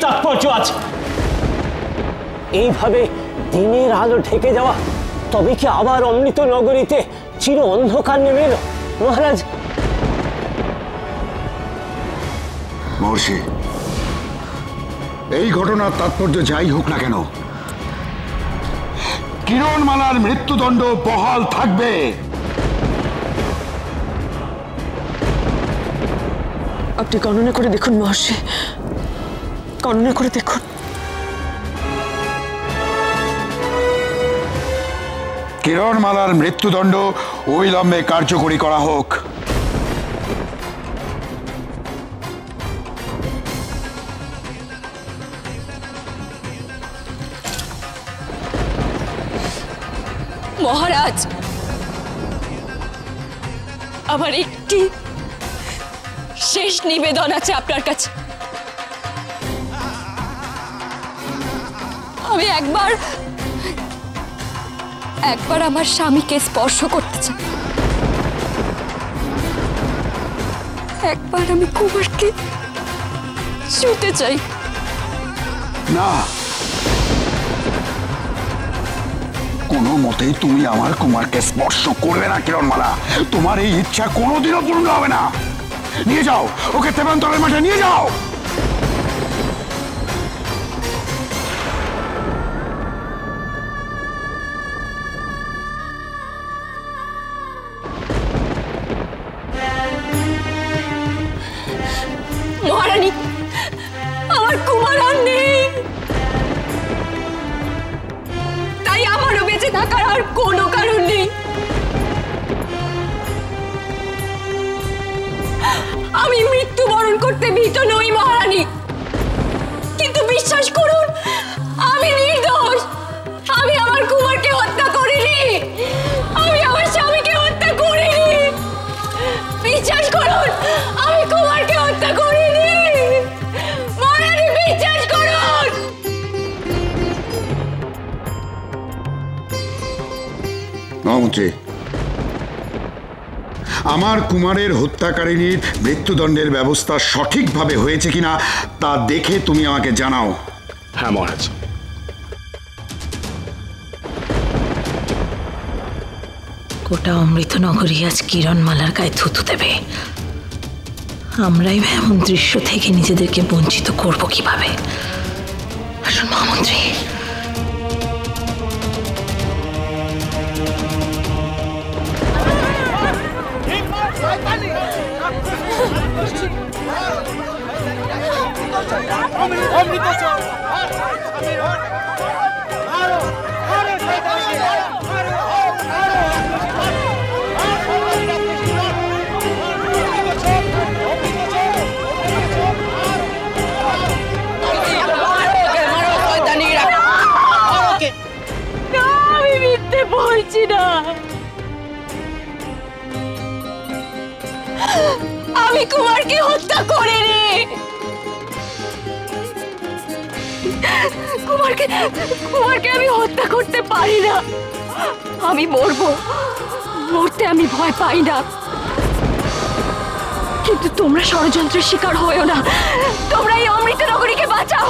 তাৎপর্য আছে। এইভাবে দিনের আলো ঢেকে যাওয়া, তবে কি আবার অমৃত নগরীতে চির অন্ধকার নেমে এলো? মহারাজ, মহর্ষি, এই ঘটনার তাৎপর্য যাই হোক না কেন, কিরণমালার মৃত্যুদণ্ড বহাল থাকবে। আপনি গণনা করে দেখুন মহর্ষি, গণনা করে দেখুন। কিরণমালার মৃত্যুদণ্ড অবিলম্বে কার্যকরী করা হোক। মহারাজ, আমার একটি শেষ নিবেদন আছে আপনার কাছে। আমি একবার আমার স্বামীকে স্পর্শ করতে চাই। একবার আমি কুমারকে ছুঁতে চাই। না, কোনো মতেই তুমি আমার কুমারকে স্পর্শ করবে না কিরণমালা। তোমার এই ইচ্ছা কোনোদিনও পূর্ণ হবে না। নিয়ে যাও ওকে তেমান্তরের মাঠে, নিয়ে যাও। মহারানী, আমার কুমার আর নেই, তাই আমারও বেঁচে থাকার আর কোনো কারণ নেই। আমি মৃত্যুবরণ করতে ভীত নই মহারানী, কিন্তু বিশ্বাস করুন আমি নির্দোষ। আমি আমার কুমারকে হত্যা করিনি, আমি আমার স্বামীকে হত্যা করিনি। বিশ্বাস করুন আমি কুমারকে হত্যা করিনি। মহারানী, বিশ্বাস করুন। মহামন্ত্রী, আমার কুমারের হত্যাকারিনীর মৃত্যুদণ্ডের ব্যবস্থা সঠিকভাবে হয়েছে কিনা তা দেখে তুমি আমাকে জানাও। হ্যাঁ মহারাজ। গোটা অমৃত নগরী আজ কিরণমালার গায়ে থুতু দেবে। আমরাই এমন দৃশ্য থেকে নিজেদেরকে বঞ্চিত করব কিভাবে? আসুন মহামন্ত্রী। আমি মিথ্যে বলছি না, আমি কুমারকে হত্যা করিনি। কুমারকে আমি হত্যা করতে পারি না। আমি মরবো, মরতে আমি ভয় পাই না। কিন্তু তোমরা ষড়যন্ত্রের শিকার হয়েও না। তোমরা এই অমৃত নগরীকে বাঁচাও,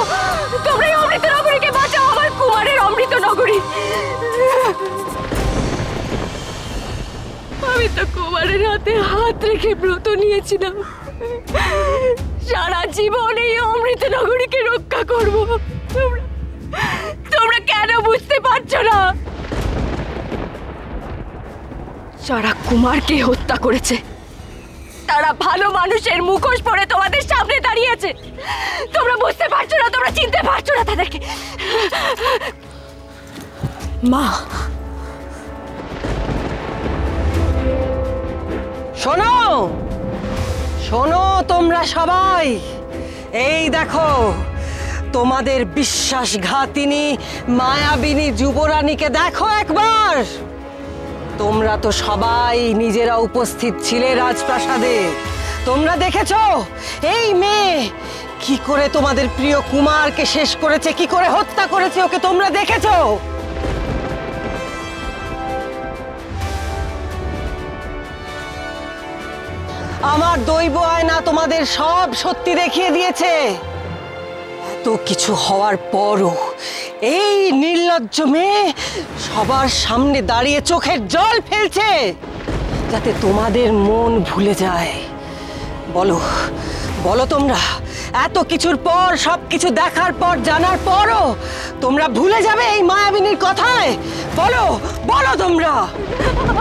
তোমরা এই অমৃত নগরীকে বাঁচাও, আমার কুমারের অমৃত নগরী। আমি তো কুমারের হাতে হাত রেখে ব্রত নিয়েছিলাম, সারা জীবন এই অমৃত নগরীকে রক্ষা করব। তোমরা কেন বুঝতে পারছো না? যারা কুমারকে হত্যা করেছে তারা ভালো মানুষের মুখোশ পরে তোমাদের সামনে দাঁড়িয়েছে। তোমরা বুঝতে পারছো না, তোমরা চিনতে পারছো না তাদেরকে। মা, শোনো শোনো তোমরা সবাই, এই দেখো তোমাদের বিশ্বাসঘাতিনী মায়াবিনী যুবরানীকে দেখো একবার। তোমরা তো সবাই নিজেরা উপস্থিত ছিলে রাজপ্রাসাদে। তোমরা দেখেছো এই মেয়ে কি করে তোমাদের প্রিয় কুমারকে শেষ করেছে, কি করে হত্যা করেছে ওকে তোমরা দেখেছো। আমার দৈব আয়না তোমাদের সব সত্যি দেখিয়ে দিয়েছে। এত কিছু হওয়ার পরও এই নির্লজ্জ মেয়ে সবার সামনে দাঁড়িয়ে চোখের জল ফেলছে যাতে তোমাদের মন ভুলে যায়। বলো বলো, তোমরা এত কিছুর পর, সবকিছু দেখার পর, জানার পরও তোমরা ভুলে যাবে এই মায়াবিনীর কথায়? বলো বলো তোমরা।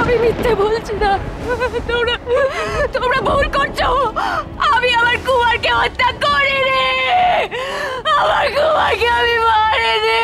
আমি মিথ্যে বলছি না, তোমরা ভুল করছো। আমি আমার কুমারকে হত্যা করিনি, আমার কুমারকে আমি মারিনি।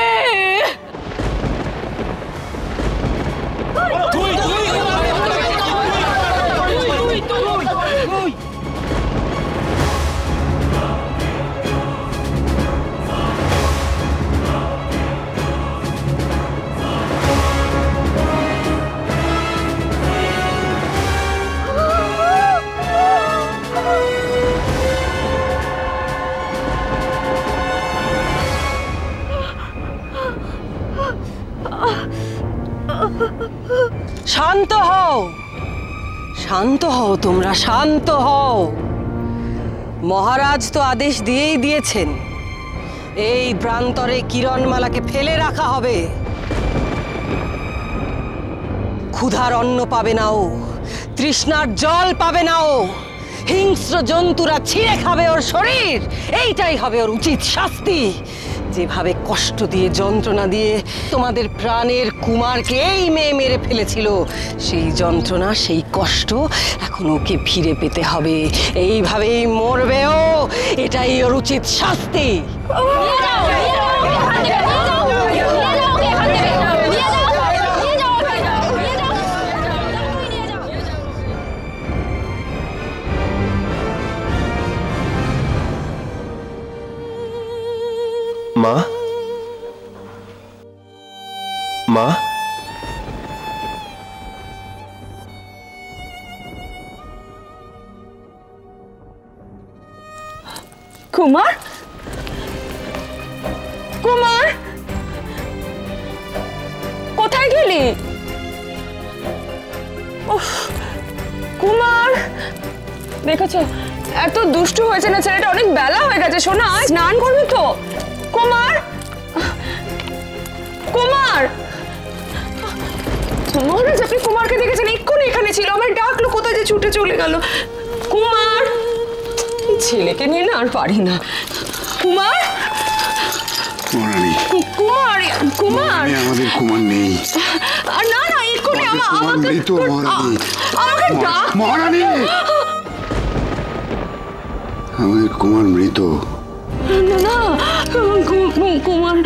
শান্ত হও, শান্ত হও, তোমরা শান্ত হও। মহারাজ তো আদেশ দিয়েই দিয়েছেন, এই প্রান্তরে কিরণমালাকে ফেলে রাখা হবে। ক্ষুধার অন্ন পাবে না ও, তৃষ্ণার জল পাবে না ও, হিংস্র জন্তুরা ছিঁড়ে খাবে ওর শরীর। এইটাই হবে ওর উচিত শাস্তি। যেভাবে কষ্ট দিয়ে, যন্ত্রণা দিয়ে তোমাদের প্রাণের কুমারকে এই মেয়ে মেরে ফেলেছিল, সেই যন্ত্রণা, সেই কষ্ট এখন ওকে ফিরে পেতে হবে। এইভাবেই মরবে ও, এটাই ওর উচিত শাস্তি। মা, মা, কুমার, কুমার, কোথায় গেলি? কুমার, দেখেছো এত দুষ্টু হয়েছে না ছেলেটা, অনেক বেলা হয়ে গেছে। শোনা, স্নান করবি তো? কুমার, কুমার, মহারাজ আপনি কুমারকে দেখেছেন? এক্ষুনি এখানে ছিল, আমার ডাকলো, কোথায় যে ছুটে চলে গেল। কুমার, ছেলেকে নিয়ে না আর পারি না। কুমার, মহারানী, কুমার, কুমার, আমাদের কুমার নেই। না না, এক্ষুনি আমাকে ডাক। মহারানী, আমাদের কুমার মৃত। না না, কুমার